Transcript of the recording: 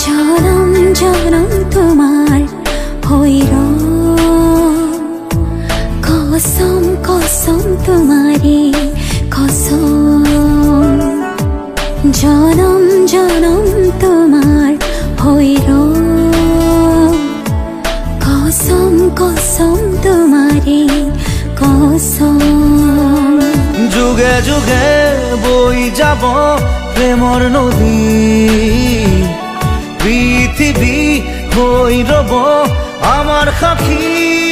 জনম জনম তোমার হইর কসম কসম তোমারে কসম জনম জনম তোমার হইর কসম কসম তোমারে কসম যুগে যুগে বই যাব প্রেমর নদী পৃথিবী হই রব আমার সাথী।